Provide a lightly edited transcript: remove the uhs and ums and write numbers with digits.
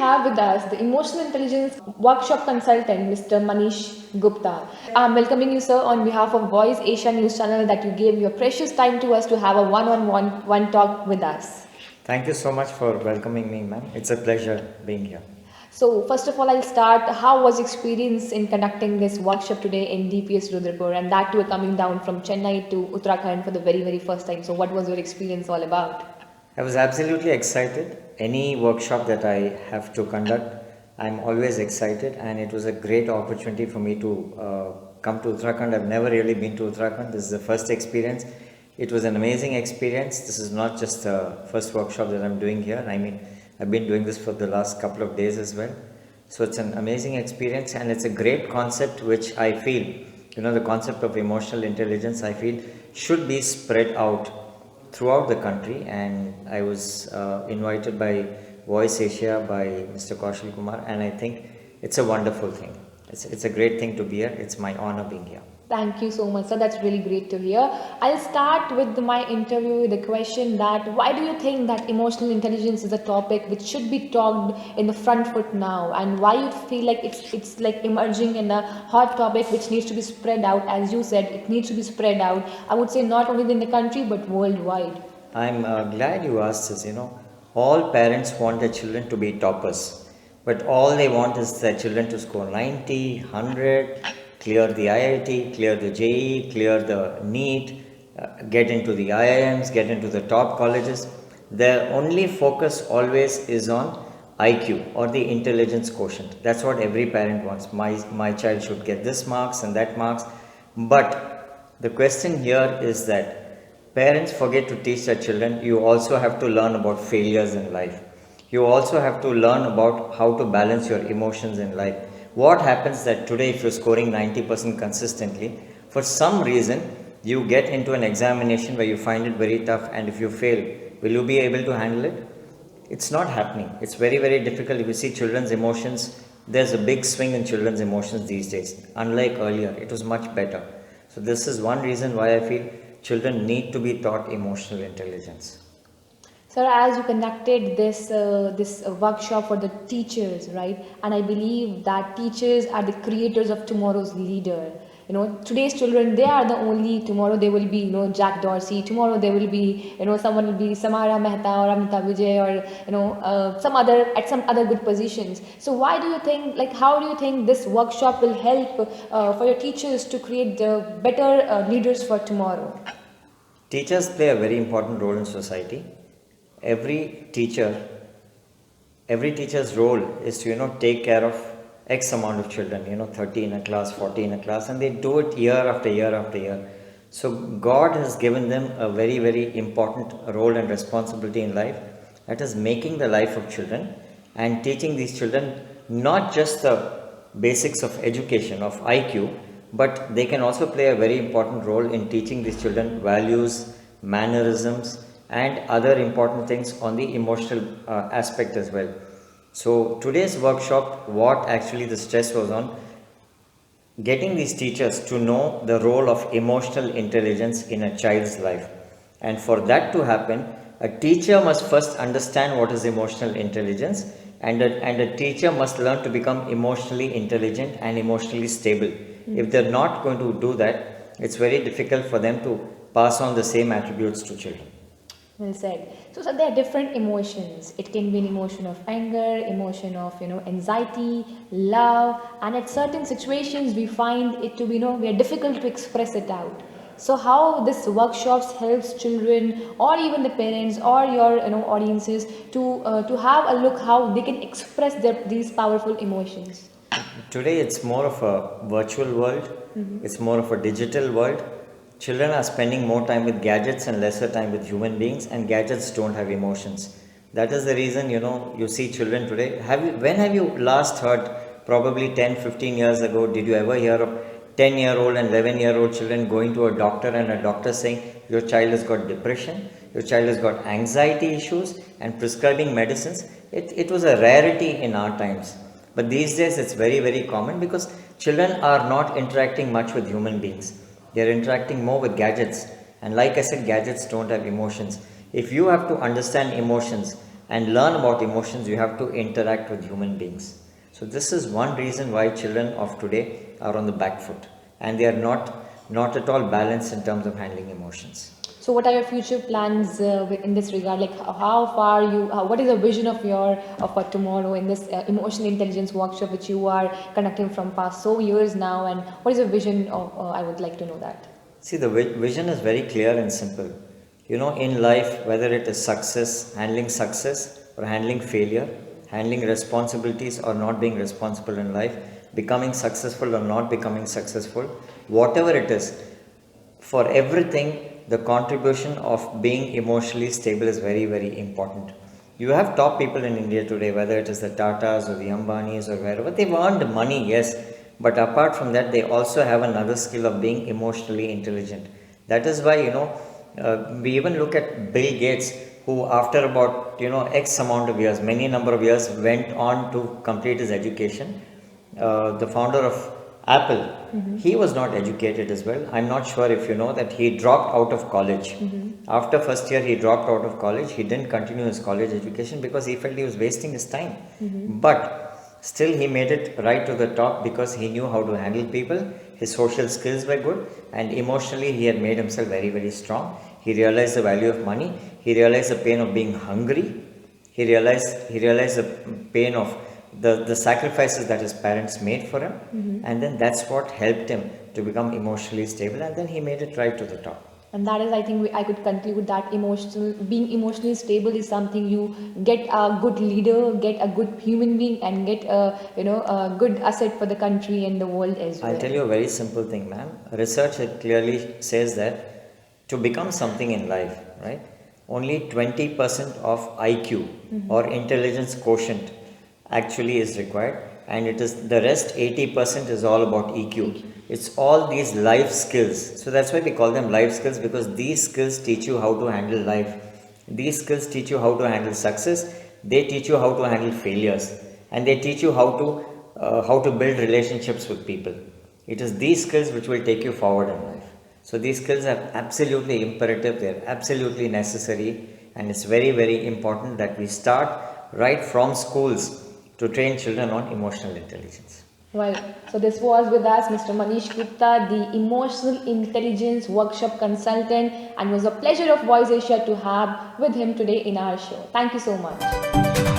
have with us the emotional intelligence workshop consultant, Mr. Manish Gupta. I'm welcoming you, sir, on behalf of Voice Asia News Channel that you gave your precious time to us to have a one talk with us. Thank you so much for welcoming me, ma'am. It's a pleasure being here. So, first of all, I'll start. How was experience in conducting this workshop today in DPS Rudrapur, and that too coming down from Chennai to Uttarakhand for the very first time? So, what was your experience all about? I was absolutely excited. Any workshop that I have to conduct, I'm always excited, and it was a great opportunity for me to come to Uttarakhand. I've never really been to Uttarakhand. This is the first experience. It was an amazing experience. This is not just the first workshop that I'm doing here. I mean, I've been doing this for the last couple of days as well. So it's an amazing experience, and it's a great concept which I feel, the concept of emotional intelligence, I feel should be spread out throughout the country. And I was invited by Voice Asia by Mr. Kaushal Kumar, and I think it's a wonderful thing. It's a great thing to be here. It's my honor being here. Thank you so much, sir. That's really great to hear. I'll start with my interview with the question that why do you think that emotional intelligence is a topic which should be talked in the front foot now, and why you feel like it's like emerging in a hot topic which needs to be spread out? As you said, it needs to be spread out. I would say not only in the country but worldwide. I'm glad you asked this. All parents want their children to be toppers, but all they want is their children to score 90, 100, clear the IIT, clear the JEE, clear the NEET, get into the IIMs, get into the top colleges. Their only focus always is on IQ or the intelligence quotient. That's what every parent wants. My child should get this marks and that marks. But the question here is that parents forget to teach their children. You also have to learn about failures in life. You also have to learn about how to balance your emotions in life. What happens that today if you're scoring 90% consistently, for some reason you get into an examination where you find it very tough, and if you fail, will you be able to handle it? It's not happening. It's very difficult. If you see children's emotions, there's a big swing in children's emotions these days. Unlike earlier, it was much better. So this is one reason why I feel children need to be taught emotional intelligence. Sir, as you conducted this workshop for the teachers, right? And I believe that teachers are the creators of tomorrow's leader. Today's children, they are the only. Tomorrow they will be, Jack Dorsey. Tomorrow they will be, someone will be Samara Mehta or Amitabh Vijay or some other good positions. So why do you think, how do you think this workshop will help for your teachers to create the better leaders for tomorrow? Teachers play a very important role in society. Every teacher's role is to take care of X amount of children, 30 in a class, 40 in a class, and they do it year after year after year. So God has given them a very important role and responsibility in life, that is making the life of children and teaching these children not just the basics of education, of IQ, but they can also play a very important role in teaching these children values, mannerisms, and other important things on the emotional aspect as well. So today's workshop, what actually the stress was on, getting these teachers to know the role of emotional intelligence in a child's life. And for that to happen, a teacher must first understand what is emotional intelligence, and a teacher must learn to become emotionally intelligent and emotionally stable. If they're not going to do that, it's very difficult for them to pass on the same attributes to children. Well said. So there are different emotions. It can be an emotion of anger, emotion of anxiety, love, and at certain situations we find it to be we are difficult to express it out. So how this workshops helps children or even the parents or your audiences to have a look how they can express these powerful emotions. Today it's more of a virtual world. It's more of a digital world. Children are spending more time with gadgets and lesser time with human beings, and gadgets don't have emotions. That is the reason, you see children today. When have you last heard, probably 10, 15 years ago, did you ever hear of 10-year-old and 11-year-old children going to a doctor and a doctor saying, your child has got depression, your child has got anxiety issues, and prescribing medicines? It was a rarity in our times. But these days it's very common because children are not interacting much with human beings. They are interacting more with gadgets, and like I said, gadgets don't have emotions. If you have to understand emotions and learn about emotions, you have to interact with human beings. So this is one reason why children of today are on the back foot, and they are not at all balanced in terms of handling emotions. So, what are your future plans in this regard? Like, how far you, what is the vision of your for tomorrow in this emotional intelligence workshop, which you are conducting from past so years now? And what is your vision of? I would like to know that. See, the vision is very clear and simple. You know, in life, whether it is success or handling failure, handling responsibilities or not being responsible in life, becoming successful or not becoming successful, whatever it is, for everything, the contribution of being emotionally stable is very, very important. You have top people in India today, whether it is the Tatas or the Ambanis or wherever, they've earned money, yes, but apart from that, they also have another skill of being emotionally intelligent. That is why, we even look at Bill Gates, who after about, X amount of years, many number of years, went on to complete his education. The founder of Apple, he was not educated as well. I'm not sure if you know that he dropped out of college. After first year, he dropped out of college. He didn't continue his college education because he felt he was wasting his time. But still, he made it right to the top because he knew how to handle people. His social skills were good, and emotionally, he had made himself very, very strong. He realized the value of money. He realized the pain of being hungry. He realized the pain of the sacrifices that his parents made for him, and then that's what helped him to become emotionally stable, and then he made it right to the top. And that is, I think, I could conclude that being emotionally stable is something you get a good leader, get a good human being, and get a good asset for the country and the world as well. I'll tell you a very simple thing, ma'am. Research clearly says that to become something in life, right, only 20% of IQ or intelligence quotient actually is required, and it is the rest 80% is all about EQ. It's all these life skills. So that's why we call them life skills, because these skills teach you how to handle life. These skills teach you how to handle success. They teach you how to handle failures, and they teach you how to build relationships with people. It is these skills which will take you forward in life. So these skills are absolutely imperative. They're absolutely necessary, and it's very, very important that we start right from schools to train children on emotional intelligence. Well, so this was with us Mr. Manish Gupta, the Emotional Intelligence Workshop Consultant, and it was a pleasure of Voice Asia to have with him today in our show. Thank you so much.